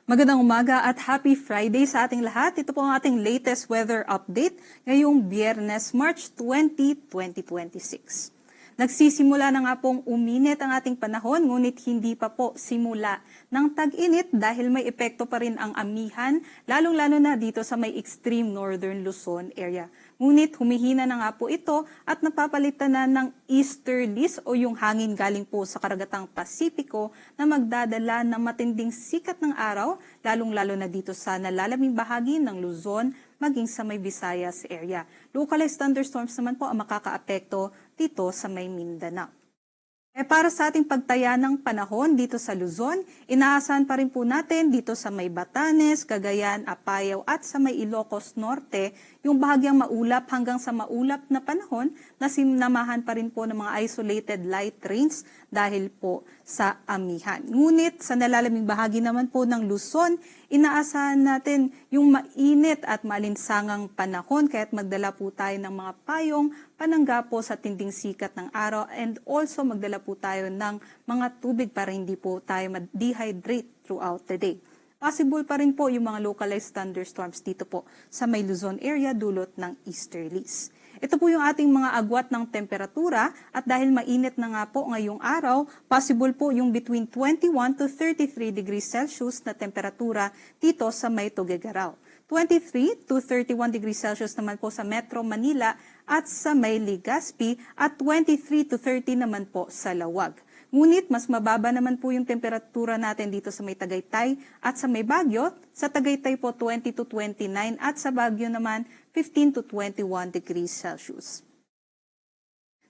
Magandang umaga at happy Friday sa ating lahat. Ito po ang ating latest weather update ngayong Biyernes, March 20, 2026. Nagsisimula na nga pong uminit ang ating panahon, ngunit hindi pa po simula ng tag-init dahil may epekto pa rin ang amihan, lalong-lalo na dito sa may extreme northern Luzon area. Ngunit humihina na nga po ito at napapalitan na ng easterlies o yung hangin galing po sa karagatang Pasipiko na magdadala ng matinding sikat ng araw, lalong-lalo na dito sa nalalaming bahagi ng Luzon, maging sa may Visayas area. Localized thunderstorms naman po ang makakaapekto dito sa may Mindanao. Para sa ating pagtaya ng panahon dito sa Luzon, inaasahan pa rin po natin dito sa may Batanes, Cagayan, Apayao at sa may Ilocos Norte, yung bahagyang maulap hanggang sa maulap na panahon na sinamahan pa rin po ng mga isolated light rains dahil po sa amihan. Ngunit sa nalalaming bahagi naman po ng Luzon, inaasahan natin yung mainit at malinsangang panahon kaya't magdala po tayo ng mga payong panangga po sa tinding sikat ng araw and also magdala po tayo ng mga tubig para hindi po tayo ma-dehydrate throughout the day. Possible pa rin po yung mga localized thunderstorms dito po sa may Luzon area dulot ng easterlies. Ito po yung ating mga agwat ng temperatura at dahil mainit na nga po ngayong araw, possible po yung between 21 to 33 degrees Celsius na temperatura dito sa may Tuguegarao. 23 to 31 degrees Celsius naman po sa Metro Manila at sa may Legazpi at 23 to 30 naman po sa Lawag. Ngunit mas mababa naman po yung temperatura natin dito sa may Tagaytay at sa may Baguio. Sa Tagaytay po 20 to 29 at sa Baguio naman 15 to 21 degrees Celsius.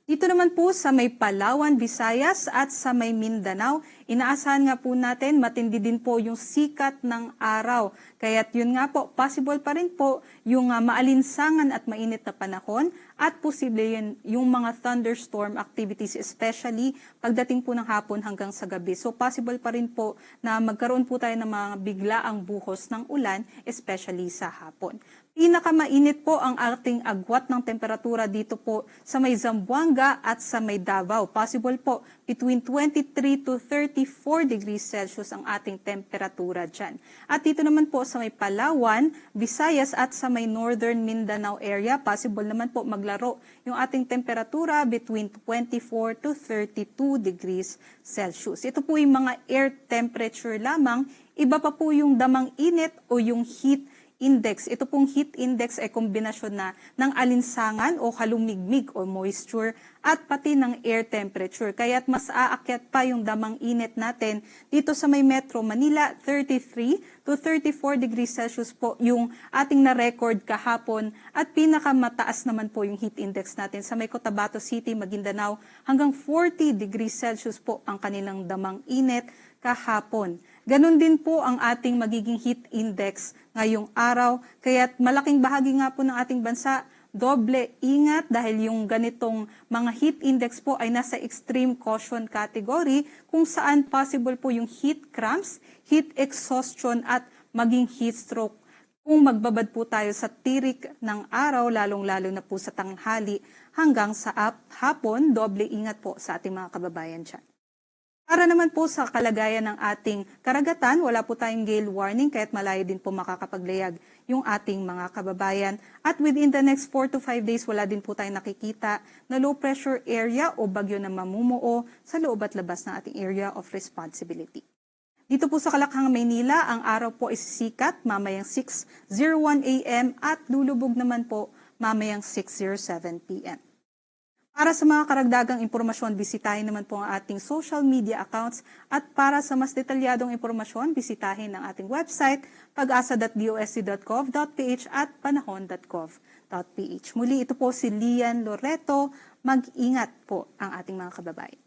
Dito naman po sa may Palawan, Visayas at sa may Mindanao, inaasahan nga po natin matindi din po yung sikat ng araw. Kaya't yun nga po, possible pa rin po yung maalinsangan at mainit na panahon at posible yun yung mga thunderstorm activities, especially pagdating po ng hapon hanggang sa gabi. So possible pa rin po na magkaroon po tayo ng mga biglaang buhos ng ulan, especially sa hapon. Pinakamainit po ang ating agwat ng temperatura dito po sa may Zamboanga at sa may Davao. Possible po between 23 to 34 degrees Celsius ang ating temperatura dyan. At dito naman po sa may Palawan, Visayas at sa may Northern Mindanao area, possible naman po maglaro yung ating temperatura between 24 to 32 degrees Celsius. Ito po yung mga air temperature lamang, iba pa po yung damang init o yung heat index. Ito pong heat index ay kombinasyon na ng alinsangan o halumigmig o moisture at pati ng air temperature. Kaya't mas aakyat pa yung damang init natin dito sa may Metro Manila, 33 to 34 degrees Celsius po yung ating na-record kahapon at pinakamataas naman po yung heat index natin sa may Cotabato City, Maguindanao hanggang 40 degrees Celsius po ang kanilang damang init kahapon. Ganon din po ang ating magiging heat index ngayong araw. Kaya't malaking bahagi nga po ng ating bansa, doble ingat dahil yung ganitong mga heat index po ay nasa extreme caution category kung saan possible po yung heat cramps, heat exhaustion at maging heat stroke. Kung magbabad po tayo sa tirik ng araw, lalong-lalo na po sa tanghali hanggang sa hapon, doble ingat po sa ating mga kababayan dyan. Para naman po sa kalagayan ng ating karagatan, wala po tayong gale warning kaya't malayo din po makakapaglayag yung ating mga kababayan. At within the next 4 to 5 days, wala din po tayong nakikita na low pressure area o bagyo na mamumuo sa loob at labas ng ating area of responsibility. Dito po sa Kalakhang, Maynila, ang araw po ay sisikat mamayang 6:01 a.m. at lulubog naman po mamayang 6:07 p.m. Para sa mga karagdagang impormasyon, bisitahin naman po ang ating social media accounts at para sa mas detalyadong impormasyon, bisitahin ang ating website pag-asa.dosc.gov.ph at panahon.gov.ph. Muli, ito po si Lian Loreto. Mag-ingat po ang ating mga kababayan.